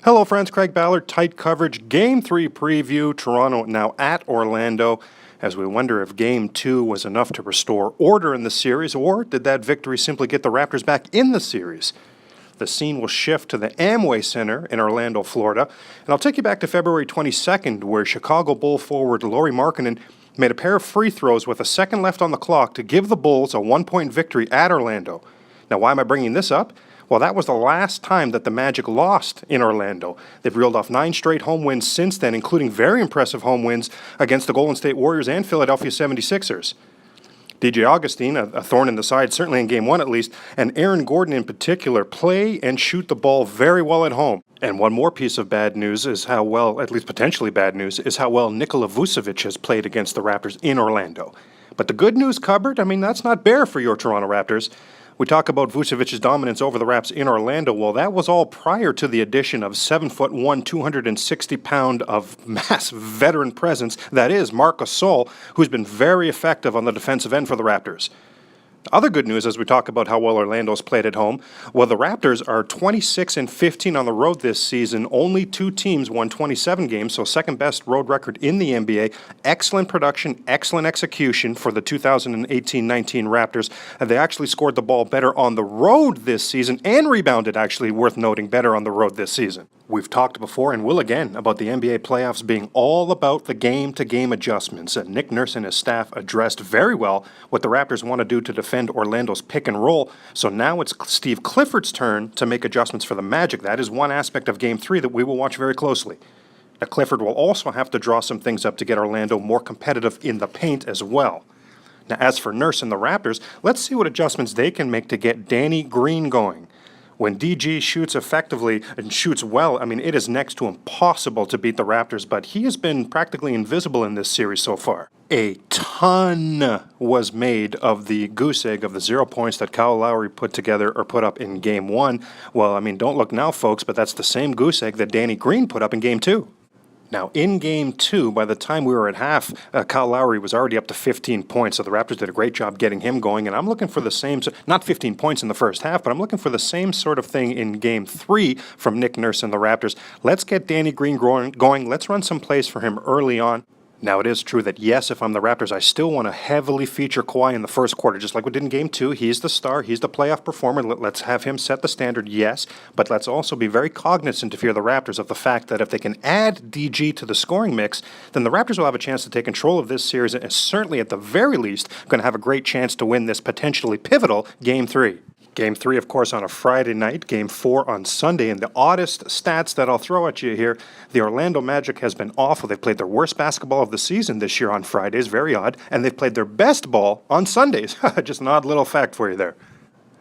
Hello friends, Craig Ballard, tight coverage, Game 3 preview, Toronto now at Orlando, as we wonder if Game 2 was enough to restore order in the series, or did that victory simply get the Raptors back in the series? The scene will shift to the Amway Center in Orlando, Florida, and I'll take you back to February 22nd, where Chicago Bull forward Lauri Markkanen made a pair of free throws with a second left on the clock to give the Bulls a one-point victory at Orlando. Now, why am I bringing this up? Well, that was the last time that the Magic lost in Orlando. They've reeled off 9 straight home wins since then, including very impressive home wins against the Golden State Warriors and Philadelphia 76ers. DJ Augustin, a thorn in the side, certainly in Game 1 at least, and Aaron Gordon in particular, play and shoot the ball very well at home. And one more piece of bad news is how well, at least potentially bad news, is how well Nikola Vucevic has played against the Raptors in Orlando. But the good news cupboard, that's not bare for your Toronto Raptors. We talk about Vucevic's dominance over the Raps in Orlando. Well, that was all prior to the addition of 7'1", 260-pound of mass veteran presence, that is Marc Gasol, who's been very effective on the defensive end for the Raptors. Other good news as we talk about how well Orlando's played at home, well, the Raptors are 26-15 on the road this season. Only 2 teams won 27 games, so second best road record in the NBA. Excellent production, excellent execution for the 2018-19 Raptors. And they actually scored the ball better on the road this season and rebounded, actually, worth noting, better on the road this season. We've talked before and will again about the NBA playoffs being all about the game-to-game adjustments. And Nick Nurse and his staff addressed very well what the Raptors want to do to defend Orlando's pick and roll. So now it's Steve Clifford's turn to make adjustments for the Magic. That is one aspect of Game 3 that we will watch very closely. Now, Clifford will also have to draw some things up to get Orlando more competitive in the paint as well. Now, as for Nurse and the Raptors, let's see what adjustments they can make to get Danny Green going. When DG shoots effectively and shoots well, it is next to impossible to beat the Raptors, but he has been practically invisible in this series so far. A ton was made of the goose egg of the 0 points that Kyle Lowry put up in Game 1. Well, don't look now, folks, but that's the same goose egg that Danny Green put up in Game 2. Now, in Game 2, by the time we were at half, Kyle Lowry was already up to 15 points, so the Raptors did a great job getting him going, and I'm looking for the same, not 15 points in the first half, but I'm looking for the same sort of thing in Game 3 from Nick Nurse and the Raptors. Let's get Danny Green going. Let's run some plays for him early on. Now, it is true that, yes, if I'm the Raptors, I still want to heavily feature Kawhi in the first quarter, just like we did in Game 2. He's the star. He's the playoff performer. Let's have him set the standard, yes. But let's also be very cognizant, if you're the Raptors, of the fact that if they can add DG to the scoring mix, then the Raptors will have a chance to take control of this series and certainly, at the very least, going to have a great chance to win this potentially pivotal Game 3. Game 3, of course, on a Friday night, Game 4 on Sunday, and the oddest stats that I'll throw at you here, the Orlando Magic has been awful. They've played their worst basketball of the season this year on Fridays, very odd, and they've played their best ball on Sundays. Just an odd little fact for you there.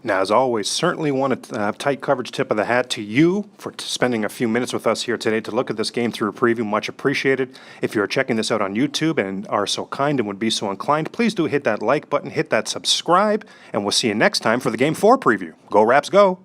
Now, as always, certainly want a tight coverage tip of the hat to you for spending a few minutes with us here today to look at this Game 3 preview. Much appreciated. If you're checking this out on YouTube and are so kind and would be so inclined, please do hit that like button, hit that subscribe, and we'll see you next time for the Game 4 preview. Go Raps, go!